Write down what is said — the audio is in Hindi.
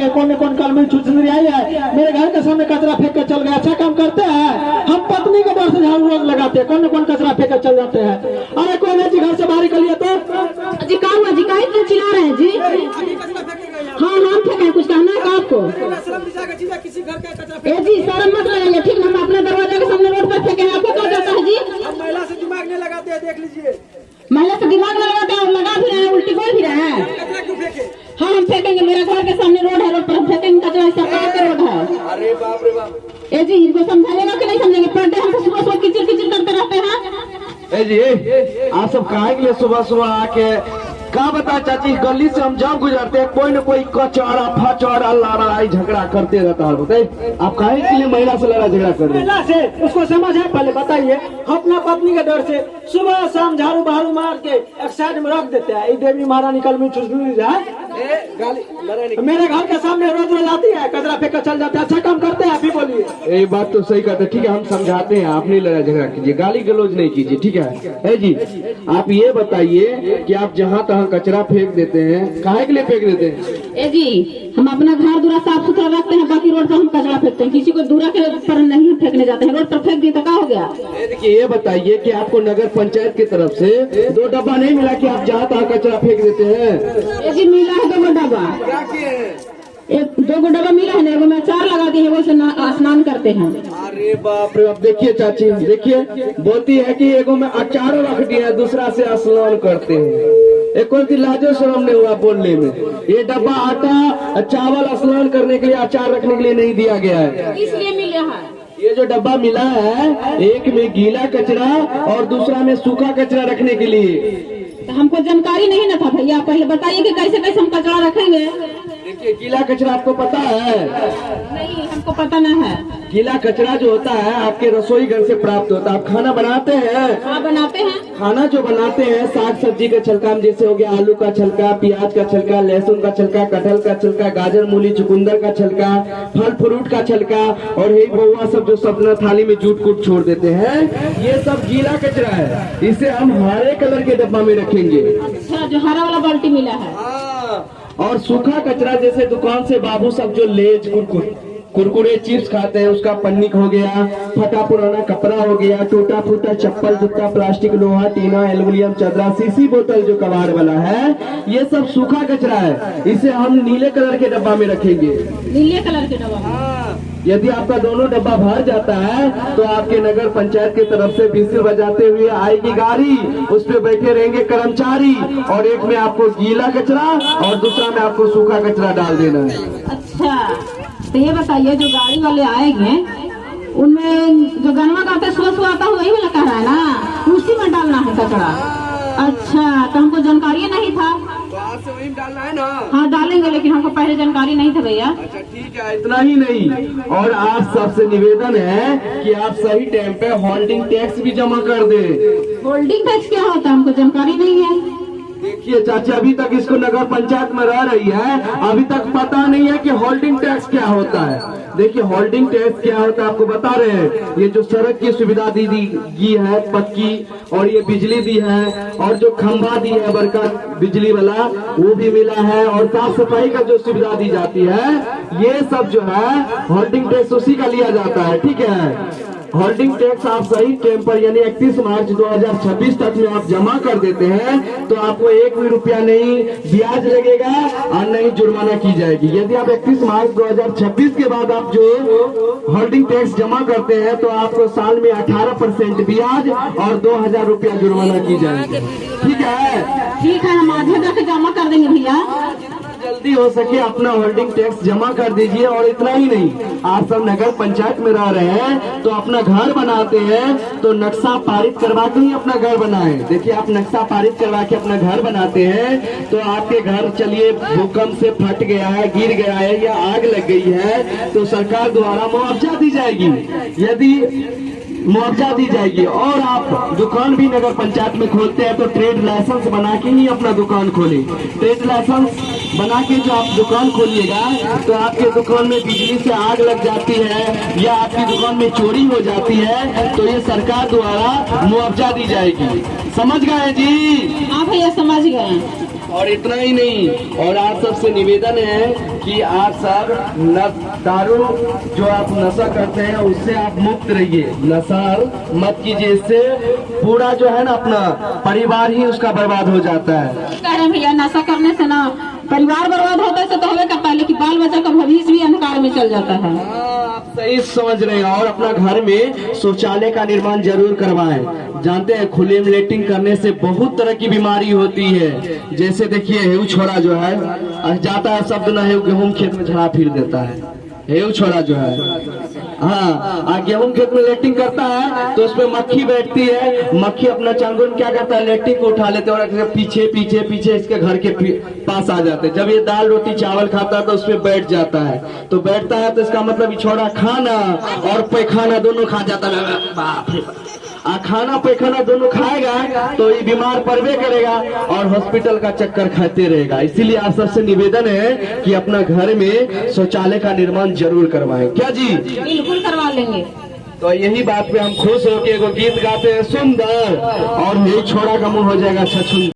है, कौन कौन कल में चुचंदरी आई है, मेरे घर के सामने कचरा फेंक कर चल गया। अच्छा काम करते हैं हम, पत्नी के डर से झाड़ू रोज लगाते हैं, कौन कचरा फेंक कर चल जाते हैं। अरे कौन है जी घर से बाहर निकलिए तो। जी काम है जी, काहे इतना चिल्ला रहे हैं जी? हाँ हम फेंके, कुछ कहना है आपको? ए जी शर्म मत लगाइए, ठीक है? हम अपने दरवाजे के सामने रोड पर फेंके हैं, आपको क्या जाता है जी? महिला से दिमाग नहीं लगाते हैं, देख लीजिए। महिला से दिमाग लगाते हैं और लगा भी रहे हैं, उल्टी बोल भी रहे हैं। हाँ हम फेंकेंगे, मेरा घर के सामने रोड है, रोड पर फेंकेंगे कचरा, सरकार का रोड है। अरे बाप रे बाप। ए जी इनको समझाइएगा कि नहीं समझेंगे? पर डे हम सुबह सुबह किचिर किचिर करते रहते हैं। ए जी आप सब कहा के लिए सुबह सुबह आके क्या बता चाची, गली से हम जब गुजरते हैं कोई न कोई कचौड़ा फचौड़ा लड़ाई झगड़ा करते रहता है। बताइए आप काहे के लिए महिला से लड़ाई झगड़ा कर रहे हैं? महिला से उसको समझ है, पहले बताइए। अपना पत्नी के डर से सुबह शाम झाड़ू बहारू मार के एक साइड में रख देते हैं। देवी महारानी कल में चुचंदरी जाए, मेरे घर के सामने रोज रोज आती है, कचरा फेंक कर चल जाते हैं। अच्छा काम करते हैं, आप ही बोलिए। ये बात तो सही कहते हैं, ठीक है हम समझाते हैं, आप नहीं लड़ाई झगड़ा कीजिए, गाली गलौज नहीं कीजिए, ठीक है जी। आप ये बताइए कि आप जहाँ तहाँ कचरा फेंक देते हैं, काहे के लिए फेंक देते हैं? ए जी हम अपना घर दूरा साफ सुथरा रखते हैं, बाकी रोड पर हम कचरा फेंकते हैं, किसी को दूरा के पर नहीं फेंकने जाते हैं। रोड पर फेंक दिए तो क्या हो गया? देखिए ये बताइए कि आपको नगर पंचायत की तरफ से 2 डब्बा नहीं मिला कि आप जहाँ तहाँ कचरा फेंक देते हैं? ए जी मिला है 2 डब्बा, एक 2 डब्बा मिला है ना, एगो में अचार लगा दिए, वो से स्नान करते हैं। अरे बाप रे बाप। देखिए चाची देखिए, बोलती है कि एगो में अचार रख दिया, दूसरा से स्नान करते हैं। एक कोई लाजो शर्म नहीं हुआ बोलने में। ये डब्बा आटा चावल स्नान करने के लिए, अचार रखने के लिए नहीं दिया गया है। इसलिए मिला है ये जो डब्बा मिला है, एक में गीला कचरा और दूसरा में सूखा कचरा रखने के लिए। तो हमको जानकारी नहीं ना था भैया, पहले बताइए कि कैसे कैसे हम कचरा रखेंगे। देखिए गीला कचरा आपको पता है? नहीं हमको पता नहीं है। गीला कचरा जो होता है आपके रसोई घर से प्राप्त होता है। आप खाना बनाते हैं? हाँ बनाते हैं। खाना जो बनाते हैं साग सब्जी का छिलका, जैसे हो गया आलू का छिलका, प्याज का छिलका, लहसुन का छिलका, कटहल का छिलका, गाजर मूली चुकंदर का छिलका, फल फ्रूट का छिलका और यही बउआ सब जो सपना थाली में जूट कूट छोड़ देते हैं, ये सब गीला कचरा है। इसे हम हरे कलर के डब्बा में रखेंगे। अच्छा जो हरा वाला बाल्टी मिला है। और सूखा कचरा जैसे दुकान से बाबू सब जो लेज कुरकुरे चिप्स खाते हैं, उसका पन्नी हो गया, फटा पुराना कपड़ा हो गया, टूटा फूटा चप्पल जूता, प्लास्टिक लोहा टीना एल्युमिनियम चदरा सीसी बोतल जो कबाड़ वाला है, ये सब सूखा कचरा है। इसे हम नीले कलर के डब्बा में रखेंगे। नीले कलर के डब्बा। यदि आपका दोनों डब्बा भर जाता है तो आपके नगर पंचायत की तरफ से बिस्तर बजाते हुए आएगी गाड़ी, उस पे बैठे रहेंगे कर्मचारी और एक में आपको गीला कचरा और दूसरा में आपको सूखा कचरा डाल देना है। अच्छा तो ये बताइए जो गाड़ी वाले आएंगे उनमें जो गन्ना का आता है सुबह सुबह आता है वही वाला कह रहा है ना, उसी में डालना है कचरा। अच्छा तो हमको जानकारी नहीं था। तो आज से वही डालना है ना? हाँ डालेंगे, लेकिन हमको पहले जानकारी नहीं था भैया। अच्छा ठीक है, इतना ही नहीं और आज सबसे निवेदन है कि आप सही टाइम पे होल्डिंग टैक्स भी जमा कर दे। होल्डिंग टैक्स क्या होता है हमको जानकारी नहीं है। देखिए चाची अभी तक इसको नगर पंचायत में रह रही है, अभी तक पता नहीं है कि होल्डिंग टैक्स क्या होता है। देखिए होल्डिंग टैक्स क्या होता है आपको बता रहे हैं। ये जो सड़क की सुविधा दी है पक्की, और ये बिजली दी है, और जो खंभा दी है बड़का बिजली वाला वो भी मिला है, और साफ सफाई का जो सुविधा दी जाती है, ये सब जो है होल्डिंग टैक्स उसी का लिया जाता है। ठीक है, होल्डिंग टैक्स आप सही टाइम पर यानी 31 मार्च 2026 तक में आप जमा कर देते हैं तो आपको 1 भी रुपया नहीं ब्याज लगेगा और नहीं जुर्माना की जाएगी। यदि आप 31 मार्च 2026 के बाद आप जो होल्डिंग टैक्स जमा करते हैं तो आपको साल में 18% ब्याज और 2000 रुपया जुर्माना की जाएगी। ठीक है हम आधे करके जमा कर देंगे भैया। जल्दी हो सके अपना होल्डिंग टैक्स जमा कर दीजिए। और इतना ही नहीं, आप सब नगर पंचायत में रह रहे हैं तो अपना घर बनाते हैं तो नक्शा पारित करवा के ही अपना घर बनाएं। देखिए आप नक्शा पारित करवा के अपना घर बनाते हैं तो आपके घर चलिए भूकंप से फट गया है, गिर गया है या आग लग गई है तो सरकार द्वारा मुआवजा दी जाएगी। यदि मुआवजा दी जाएगी और आप दुकान भी नगर पंचायत में खोलते हैं तो ट्रेड लाइसेंस बना के ही अपना दुकान खोलें। ट्रेड लाइसेंस बना के जो आप दुकान खोलिएगा तो आपके दुकान में बिजली से आग लग जाती है या आपकी दुकान में चोरी हो जाती है तो ये सरकार द्वारा मुआवजा दी जाएगी। समझ गए जी? हाँ भैया समझ गए। और इतना ही नहीं, और आप सबसे निवेदन है कि आप सब दारू जो आप नशा करते हैं उससे आप मुक्त रहिए, नशा मत कीजिए, इससे पूरा जो है ना अपना परिवार ही उसका बर्बाद हो जाता है। कह रहे हैं भैया नशा करने से ना परिवार बर्बाद होता है, तो हमें करता है, लेकिन बाल बच्चा का भविष्य भी अंधकार में चल जाता है। आप सही समझ रहे हैं। और अपना घर में शौचालय का निर्माण जरूर करवाएं। जानते हैं खुले में लेटिंग करने से बहुत तरह की बीमारी होती है। जैसे देखिए हेऊ छोड़ा जो है जाता है, शब्द ना है, गेहूं खेत में झड़ा फिर देता है। हेऊ छोड़ा जो है हाँ गेहूं खेत में लेटिंग करता है तो उसमें मक्खी बैठती है, मक्खी अपना चांगुन क्या करता है, लेटिंग को उठा लेते हैं और पीछे पीछे पीछे इसके घर के पास आ जाते हैं। जब ये दाल रोटी चावल खाता है तो उसमें बैठ जाता है, तो बैठता है तो इसका मतलब छोड़ा खाना और पैखाना दोनों खा जाता है। बाप रे खाना पैखाना दोनों खाएगा तो ये बीमार पड़वे करेगा और हॉस्पिटल का चक्कर खाते रहेगा। इसीलिए आप सबसे निवेदन है कि अपना घर में शौचालय का निर्माण जरूर करवाएं। क्या जी? बिल्कुल करवा लेंगे। तो यही बात पे हम खुश होके एगो गीत गाते हैं सुंदर, और यही छोड़ा का मुंह हो जाएगा अच्छा सुंदर।